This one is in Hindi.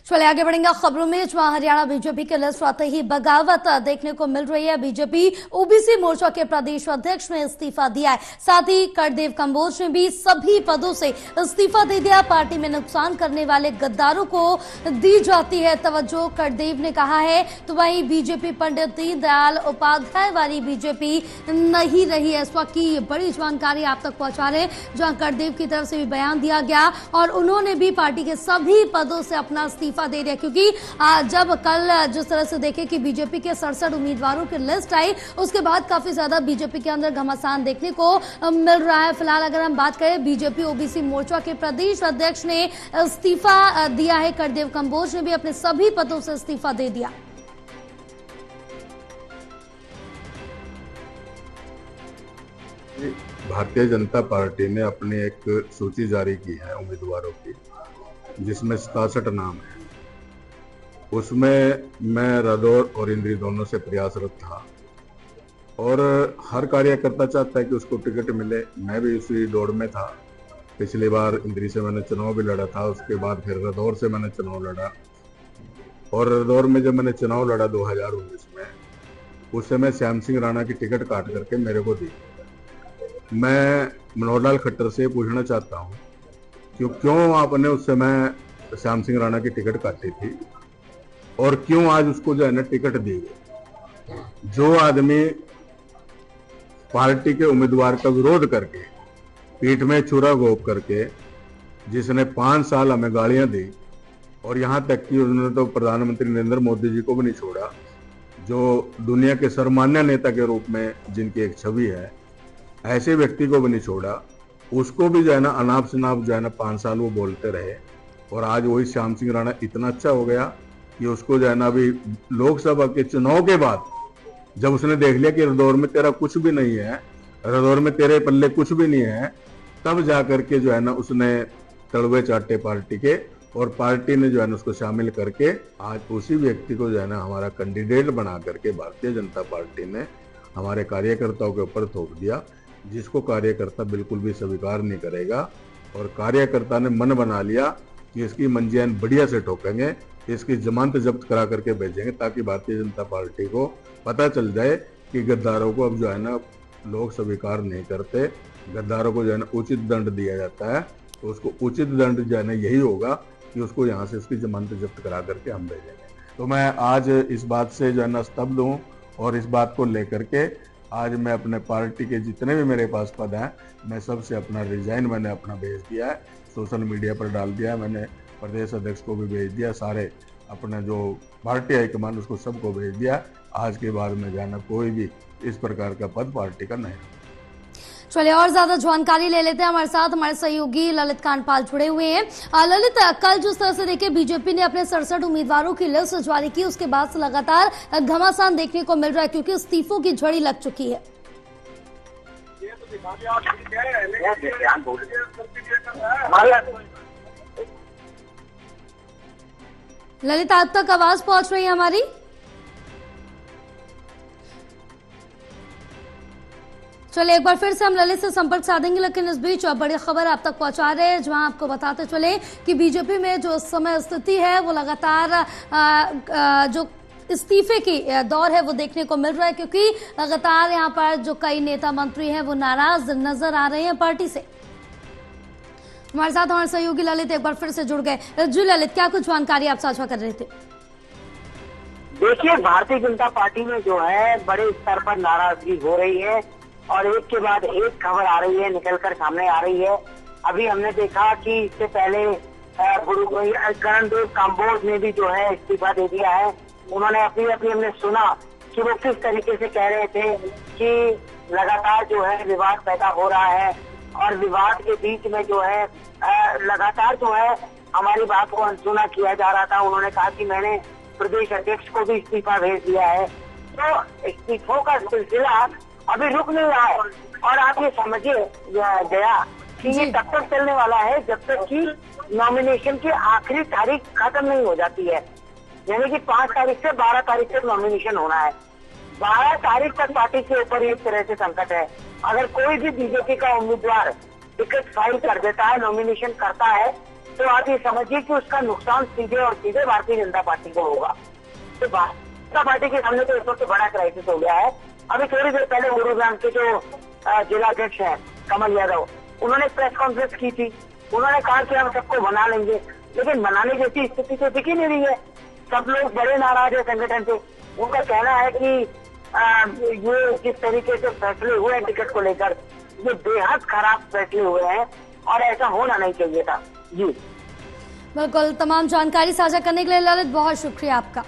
चलिए आगे बढ़ेंगे खबरों में, जहां हरियाणा बीजेपी के लिस्ट आते ही बगावत देखने को मिल रही है। बीजेपी ओबीसी मोर्चा के प्रदेश अध्यक्ष ने इस्तीफा दिया है। साथ ही करदेव कंबोज ने भी सभी पदों से इस्तीफा दे दिया। पार्टी में नुकसान करने वाले गद्दारों को दी जाती है तवज्जो, करदेव ने कहा है। तो वहीं बीजेपी पंडित दीनदयाल उपाध्याय वाली बीजेपी नहीं रही है। इस वक्त की बड़ी जानकारी आप तक पहुंचा रहे, जहां करदेव की तरफ से भी बयान दिया गया और उन्होंने भी पार्टी के सभी पदों से अपना इस्तीफा दे दिया। क्योंकि जब कल जिस तरह से देखे कि बीजेपी के 67 उम्मीदवारों की लिस्ट आई, उसके बाद काफी ज्यादा बीजेपी के अंदर घमासान देखने को मिल रहा है। फिलहाल अगर हम बात करें, बीजेपी ओबीसी मोर्चा के प्रदेश अध्यक्ष ने इस्तीफा दिया है। करदेव कंबोज ने भी अपने सभी पदों से इस्तीफा दे दिया। भारतीय जनता पार्टी ने अपनी एक सूची जारी की है उम्मीदवारों की, जिसमें 67 नाम है। उसमें मैं रादौर और इंद्री दोनों से प्रयासरत था और हर कार्यकर्ता चाहता है कि उसको टिकट मिले। मैं भी उसी दौड़ में था। पिछली बार इंद्री से मैंने चुनाव भी लड़ा था, उसके बाद फिर रादौर से मैंने चुनाव लड़ा। और रादौर में जब मैंने चुनाव लड़ा 2019 में, उस समय श्याम सिंह राणा की टिकट काट करके मेरे को दी। मैं मनोहर लाल खट्टर से पूछना चाहता हूँ कि क्यों आपने उस समय श्याम सिंह राणा की टिकट काटी थी और क्यों आज उसको जो है ना टिकट दी गई। जो आदमी पार्टी के उम्मीदवार का विरोध करके, पीठ में छुरा घोंप करके, जिसने 5 साल हमें गालियां दी और यहां तक कि उन्होंने तो प्रधानमंत्री नरेंद्र मोदी जी को भी नहीं छोड़ा, जो दुनिया के सर्वमान्य नेता के रूप में जिनकी एक छवि है, ऐसे व्यक्ति को भी नहीं छोड़ा। उसको भी जो है ना अनाप शनाप जो है ना 5 साल वो बोलते रहे। और आज वही श्याम सिंह राणा इतना अच्छा हो गया कि उसको जो है ना अभी लोकसभा के चुनाव के बाद, जब उसने देख लिया कि रादौर में तेरा कुछ भी नहीं है, रादौर में तेरे पल्ले कुछ भी नहीं है, तब जाकर के जो है ना उसने तड़वे चाटे पार्टी के, और पार्टी ने जो है ना उसको शामिल करके आज उसी व्यक्ति को जो है ना हमारा कैंडिडेट बना करके भारतीय जनता पार्टी ने हमारे कार्यकर्ताओं के ऊपर थोप दिया, जिसको कार्यकर्ता बिल्कुल भी स्वीकार नहीं करेगा। और कार्यकर्ता ने मन बना लिया कि इसकी मंजियां बढ़िया से ठोकेंगे, इसकी जमानत जब्त करा करके भेजेंगे, ताकि भारतीय जनता पार्टी को पता चल जाए कि गद्दारों को अब जो है ना लोग स्वीकार नहीं करते। गद्दारों को जो है ना उचित दंड दिया जाता है, तो उसको उचित दंड जो है ना यही होगा कि उसको यहाँ से इसकी जमानत जब्त करा करके हम भेजेंगे। तो मैं आज इस बात से जो है ना स्तब्ध हूँ और इस बात को लेकर के आज मैं अपने पार्टी के जितने भी मेरे पास पद हैं, मैं सबसे अपना रिजाइन मैंने अपना भेज दिया है, सोशल मीडिया पर डाल दिया है। मैंने प्रदेश अध्यक्ष को भी भेज दिया, सारे अपने जो पार्टी हाईकमान उसको सबको भेज दिया। आज के बाद में जाना कोई भी इस प्रकार का पद पार्टी का नहीं। चलिए और ज्यादा जानकारी ले लेते हैं। हमारे साथ हमारे सहयोगी ललित कांडपाल जुड़े हुए हैं। ललित, कल जिस तरह से देखिए बीजेपी ने अपने 67 उम्मीदवारों की लिस्ट जारी की, उसके बाद से लगातार घमासान देखने को मिल रहा है, क्योंकि इस्तीफों की झड़ी लग चुकी है। ललित, आप तक आवाज पहुंच रही है हमारी? चलिए एक बार फिर से हम ललित से संपर्क साधेंगे, लेकिन इस बीच बड़ी खबर आप तक पहुंचा रहे हैं, जहां आपको बताते चले कि बीजेपी में जो इस समय स्थिति है वो लगातार जो इस्तीफे की दौर है वो देखने को मिल रहा है, क्योंकि लगातार यहां पर जो कई नेता मंत्री हैं वो नाराज नजर आ रहे हैं पार्टी से। हमारे साथ हमारे सहयोगी ललित एक बार फिर से जुड़ गए। जी ललित, क्या कुछ जानकारी आप साझा कर रहे थे? देखिए, भारतीय जनता पार्टी में जो है बड़े स्तर पर नाराजगी हो रही है और एक के बाद एक खबर आ रही है, निकलकर सामने आ रही है। अभी हमने देखा कि इससे पहले करदेव कंबोज ने भी जो है इस्तीफा दे दिया है। उन्होंने अपनी हमने सुना कि वो किस तरीके से कह रहे थे कि लगातार जो है विवाद पैदा हो रहा है और विवाद के बीच में जो है लगातार जो है हमारी बात को अनसुना किया जा रहा था। उन्होंने कहा कि मैंने प्रदेश अध्यक्ष को भी इस्तीफा भेज दिया है। तो इस्तीफों का सिलसिला अभी रुक नहीं रहा है और आप ये समझिए गया कि ये तब तक चलने वाला है जब तक कि नॉमिनेशन की आखिरी तारीख खत्म नहीं हो जाती है। यानी कि 5 तारीख से 12 तारीख तक नॉमिनेशन होना है। 12 तारीख तक पार्टी के ऊपर एक तरह से संकट है। अगर कोई भी बीजेपी का उम्मीदवार टिकट फाइल कर देता है, नॉमिनेशन करता है, तो आप ये समझिए कि उसका नुकसान सीधे और सीधे भारतीय जनता पार्टी को होगा। तो भारतीय जनता पार्टी के सामने तो इस वक्त बड़ा क्राइसिस हो गया है। अभी थोड़ी देर पहले गुरुग्राम के जो जिलाध्यक्ष हैं कमल यादव, उन्होंने प्रेस कॉन्फ्रेंस की थी। उन्होंने कहा कि हम सबको मना लेंगे, लेकिन मनाने जैसी स्थिति तो दिख ही नहीं रही है। सब लोग बड़े नाराज है संगठन से। उनका कहना है कि ये जिस तरीके से फैसले हुए हैं टिकट को लेकर, ये बेहद खराब फैसले हुए हैं और ऐसा होना नहीं चाहिए था। जी बिल्कुल, तमाम जानकारी साझा करने के लिए ललित बहुत शुक्रिया आपका।